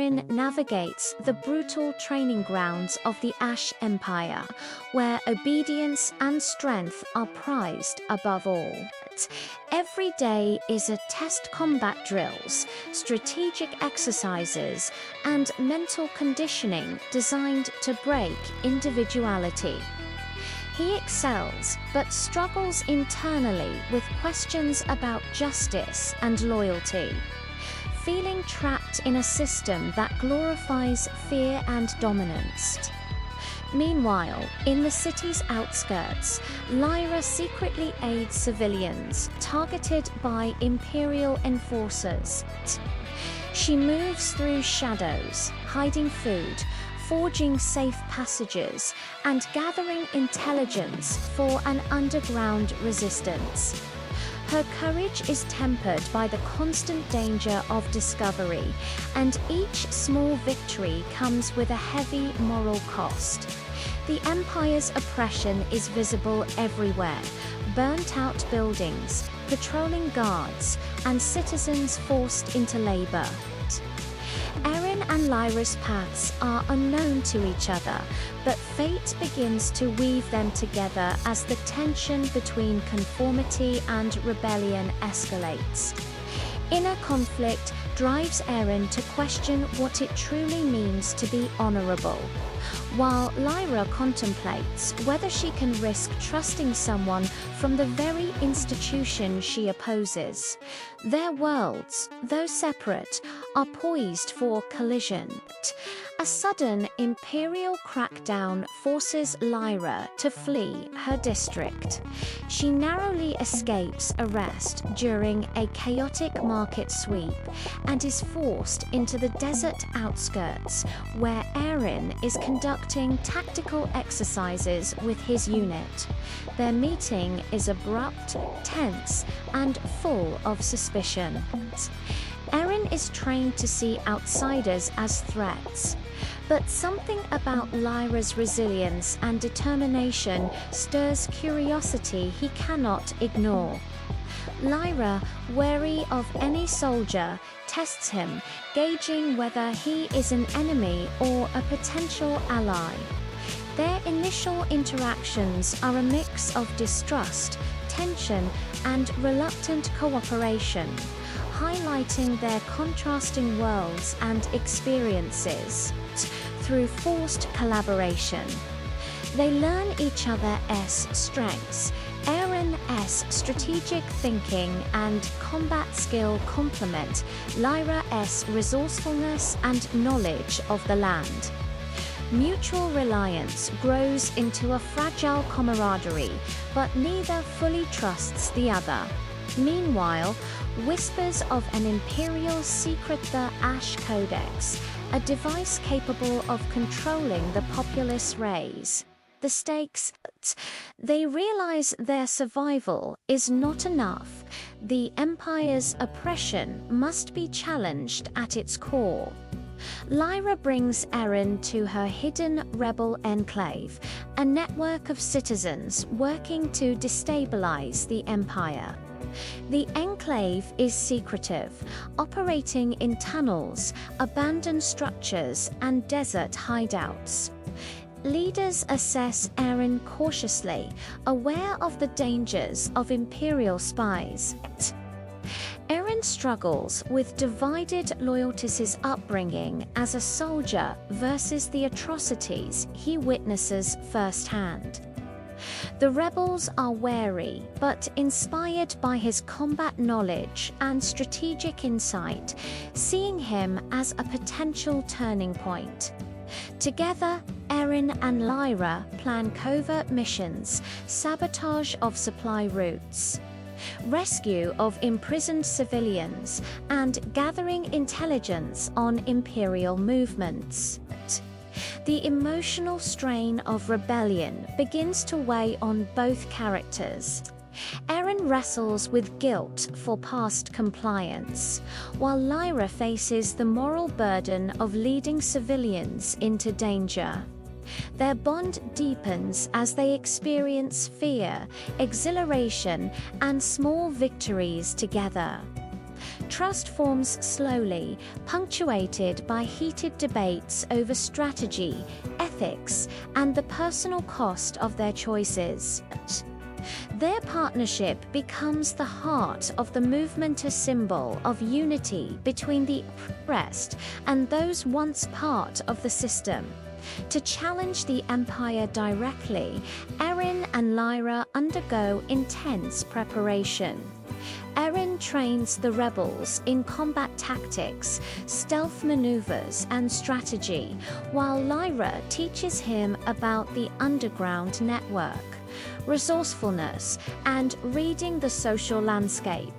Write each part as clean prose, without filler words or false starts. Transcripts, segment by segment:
Arin navigates the brutal training grounds of the Ash Empire, where obedience and strength are prized above all. Every day is a test combat drills, strategic exercises, and mental conditioning designed to break individuality. He excels, but struggles internally with questions about justice and loyalty, feeling trapped in a system that glorifies fear and dominance. Meanwhile, in the city's outskirts, Lyra secretly aids civilians targeted by Imperial enforcers. She moves through shadows, hiding food, forging safe passages, and gathering intelligence for an underground resistance. Her courage is tempered by the constant danger of discovery, and each small victory comes with a heavy moral cost. The Empire's oppression is visible everywhere: burnt-out buildings, patrolling guards, and citizens forced into labor. Arin and Lyra's paths are unknown to each other, but fate begins to weave them together as the tension between conformity and rebellion escalates. Inner conflict drives Arin to question what it truly means to be honorable, while Lyra contemplates whether she can risk trusting someone from the very institution she opposes. Their worlds, though separate, are poised for collision. A sudden Imperial crackdown forces Lyra to flee her district. She narrowly escapes arrest during a chaotic market sweep and is forced into the desert outskirts, where Arin is conducting tactical exercises with his unit. Their meeting is abrupt, tense, and full of suspicion. Arin is trained to see outsiders as threats, but something about Lyra's resilience and determination stirs curiosity he cannot ignore. Lyra, wary of any soldier, tests him, gauging whether he is an enemy or a potential ally. Their initial interactions are a mix of distrust, tension, and reluctant cooperation, highlighting their contrasting worlds and experiences. Through forced collaboration, they learn each other's strengths. Arin's strategic thinking and combat skill complement Lyra's resourcefulness and knowledge of the land. Mutual reliance grows into a fragile camaraderie, but neither fully trusts the other. Meanwhile, whispers of an Imperial secret, the Ash Codex, a device capable of controlling the populace, raise the stakes. They realize their survival is not enough. The Empire's oppression must be challenged at its core. Lyra brings Arin to her hidden rebel enclave, a network of citizens working to destabilize the Empire. The enclave is secretive, operating in tunnels, abandoned structures, and desert hideouts. Leaders assess Arin cautiously, aware of the dangers of Imperial spies. Arin struggles with divided loyalties: his upbringing as a soldier versus the atrocities he witnesses firsthand. The rebels are wary, but inspired by his combat knowledge and strategic insight, seeing him as a potential turning point. Together, Arin and Lyra plan covert missions, sabotage of supply routes, rescue of imprisoned civilians, and gathering intelligence on Imperial movements. The emotional strain of rebellion begins to weigh on both characters. Arin wrestles with guilt for past compliance, while Lyra faces the moral burden of leading civilians into danger. Their bond deepens as they experience fear, exhilaration, and small victories together. Trust forms slowly, punctuated by heated debates over strategy, ethics, and the personal cost of their choices. Their partnership becomes the heart of the movement, a symbol of unity between the oppressed and those once part of the system. To challenge the Empire directly, Arin and Lyra undergo intense preparation. Arin trains the rebels in combat tactics, stealth maneuvers, and strategy, while Lyra teaches him about the underground network, resourcefulness, and reading the social landscape.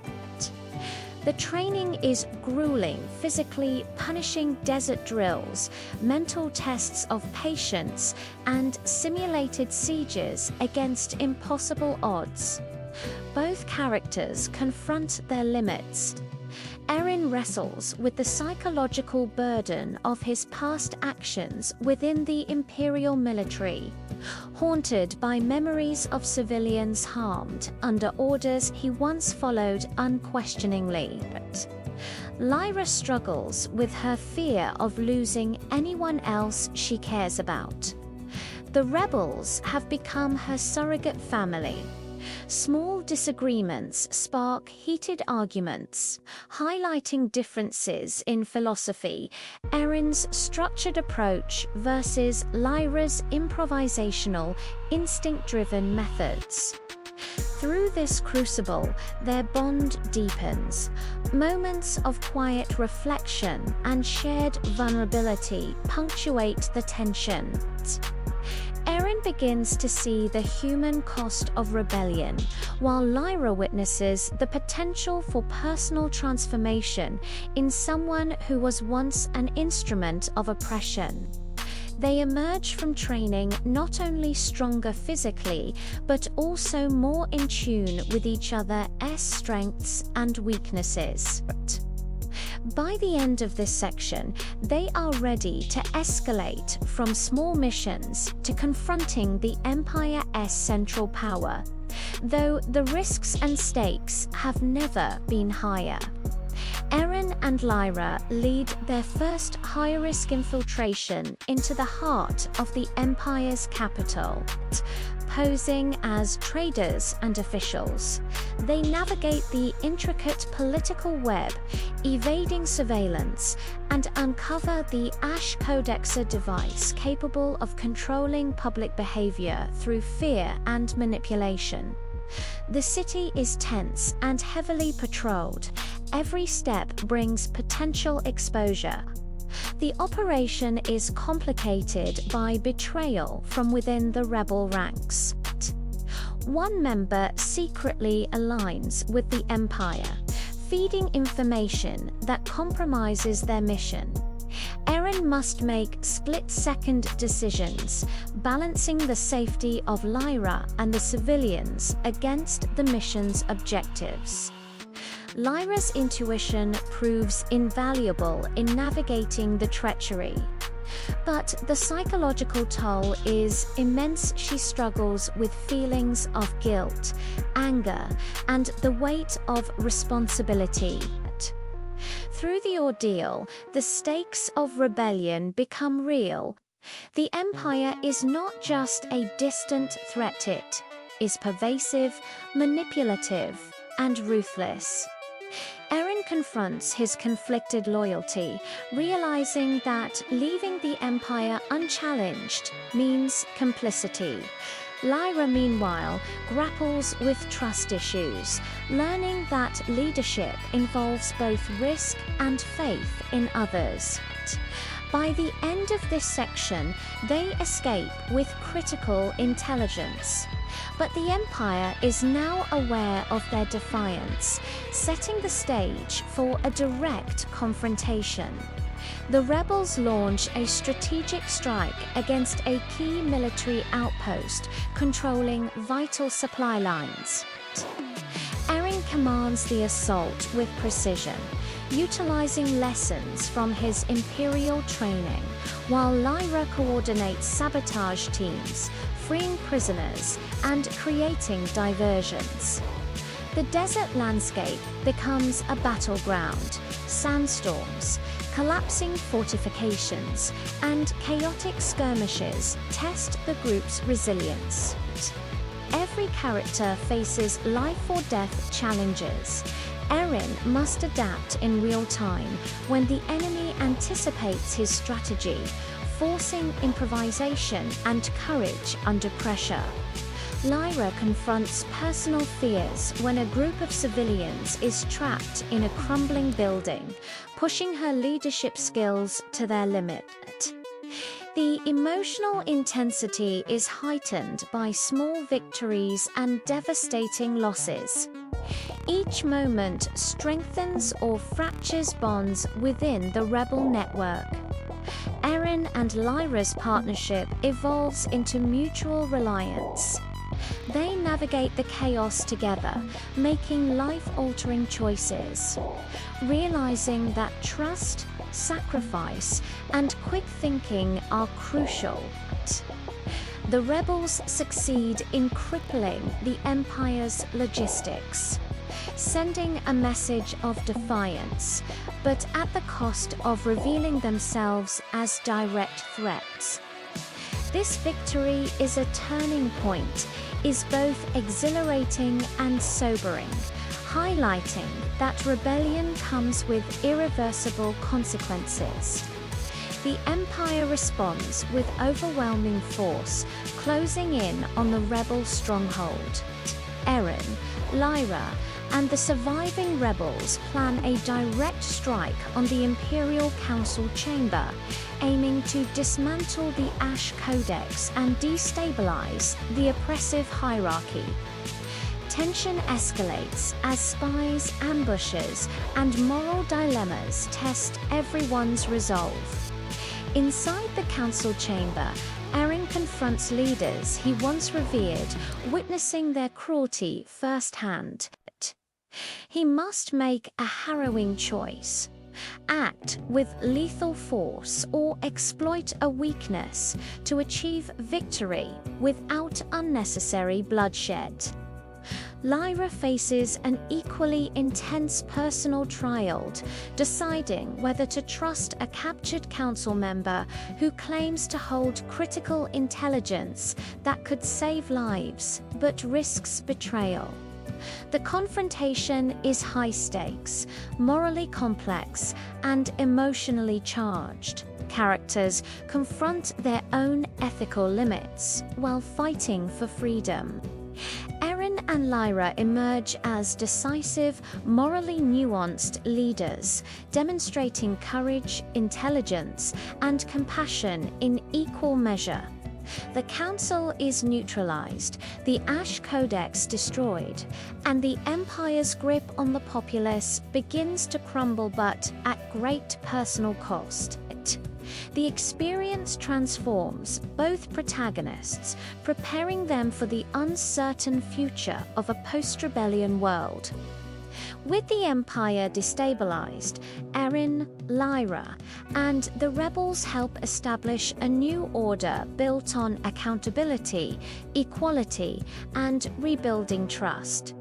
The training is grueling, physically punishing desert drills, mental tests of patience, and simulated sieges against impossible odds. Both characters confront their limits. Arin wrestles with the psychological burden of his past actions within the Imperial military, haunted by memories of civilians harmed under orders he once followed unquestioningly. Lyra struggles with her fear of losing anyone else she cares about. The rebels have become her surrogate family. Small disagreements spark heated arguments, highlighting differences in philosophy, Arin's structured approach versus Lyra's improvisational, instinct-driven methods. Through this crucible, their bond deepens. Moments of quiet reflection and shared vulnerability punctuate the tension. Arin begins to see the human cost of rebellion, while Lyra witnesses the potential for personal transformation in someone who was once an instrument of oppression. They emerge from training not only stronger physically, but also more in tune with each other's strengths and weaknesses. By the end of this section, they are ready to escalate from small missions to confronting the Empire's central power, though the risks and stakes have never been higher. Arin and Lyra lead their first high-risk infiltration into the heart of the Empire's capital. Posing as traders and officials, they navigate the intricate political web, evading surveillance, and uncover the Ash Codex, a device capable of controlling public behavior through fear and manipulation. The city is tense and heavily patrolled. Every step brings potential exposure. The operation is complicated by betrayal from within the rebel ranks. One member secretly aligns with the Empire, feeding information that compromises their mission. Arin must make split-second decisions, balancing the safety of Lyra and the civilians against the mission's objectives. Lyra's intuition proves invaluable in navigating the treachery. But the psychological toll is immense. She struggles with feelings of guilt, anger, and the weight of responsibility. Through the ordeal, the stakes of rebellion become real. The Empire is not just a distant threat, it is pervasive, manipulative, and ruthless. Arin confronts his conflicted loyalty, realizing that leaving the Empire unchallenged means complicity. Lyra, meanwhile, grapples with trust issues, learning that leadership involves both risk and faith in others. By the end of this section, they escape with critical intelligence. But the Empire is now aware of their defiance, setting the stage for a direct confrontation. The rebels launch a strategic strike against a key military outpost, controlling vital supply lines. Arin commands the assault with precision, utilizing lessons from his Imperial training, while Lyra coordinates sabotage teams, freeing prisoners, and creating diversions. The desert landscape becomes a battleground. Sandstorms, collapsing fortifications, and chaotic skirmishes test the group's resilience. Every character faces life or death challenges. Arin must adapt in real time when the enemy anticipates his strategy, forcing improvisation and courage under pressure. Lyra confronts personal fears when a group of civilians is trapped in a crumbling building, pushing her leadership skills to their limit. The emotional intensity is heightened by small victories and devastating losses. Each moment strengthens or fractures bonds within the rebel network. Arin and Lyra's partnership evolves into mutual reliance. They navigate the chaos together, making life-altering choices, realizing that trust, sacrifice, and quick thinking are crucial. The rebels succeed in crippling the Empire's logistics, sending a message of defiance, but at the cost of revealing themselves as direct threats. This victory is a turning point, is both exhilarating and sobering, highlighting that rebellion comes with irreversible consequences. The Empire responds with overwhelming force, closing in on the rebel stronghold. Arin, Lyra, and the surviving rebels plan a direct strike on the Imperial Council chamber, aiming to dismantle the Ash Codex and destabilize the oppressive hierarchy. Tension escalates as spies, ambushes, and moral dilemmas test everyone's resolve. Inside the council chamber, Arin confronts leaders he once revered, witnessing their cruelty firsthand. He must make a harrowing choice: act with lethal force or exploit a weakness to achieve victory without unnecessary bloodshed. Lyra faces an equally intense personal trial, deciding whether to trust a captured council member who claims to hold critical intelligence that could save lives but risks betrayal. The confrontation is high stakes, morally complex, and emotionally charged. Characters confront their own ethical limits while fighting for freedom. Arin and Lyra emerge as decisive, morally nuanced leaders, demonstrating courage, intelligence, and compassion in equal measure. The council is neutralized, the Ash Codex destroyed, and the Empire's grip on the populace begins to crumble, but at great personal cost. The experience transforms both protagonists, preparing them for the uncertain future of a post-rebellion world. With the Empire destabilized, Arin, Lyra, and the rebels help establish a new order built on accountability, equality, and rebuilding trust.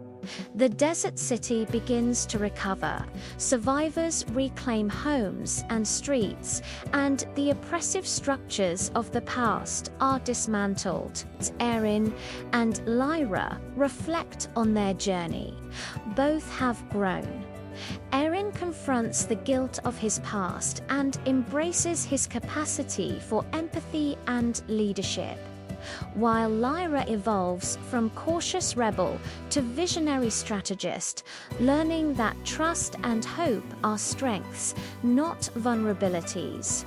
The desert city begins to recover, survivors reclaim homes and streets, and the oppressive structures of the past are dismantled. Arin and Lyra reflect on their journey. Both have grown. Arin confronts the guilt of his past and embraces his capacity for empathy and leadership, while Lyra evolves from cautious rebel to visionary strategist, learning that trust and hope are strengths, not vulnerabilities.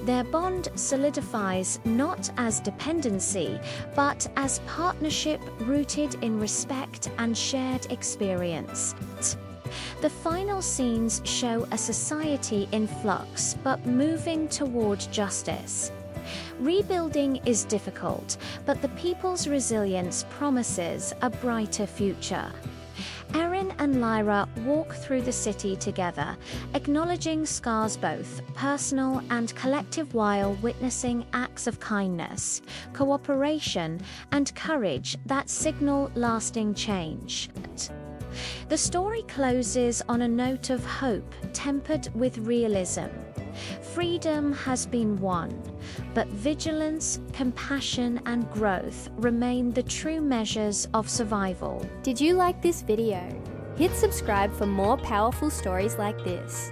Their bond solidifies not as dependency, but as partnership rooted in respect and shared experience. The final scenes show a society in flux but moving toward justice. Rebuilding is difficult, but the people's resilience promises a brighter future. Arin and Lyra walk through the city together, acknowledging scars both personal and collective while witnessing acts of kindness, cooperation, and courage that signal lasting change. The story closes on a note of hope tempered with realism. Freedom has been won, but vigilance, compassion, and growth remain the true measures of survival. Did you like this video? Hit subscribe for more powerful stories like this.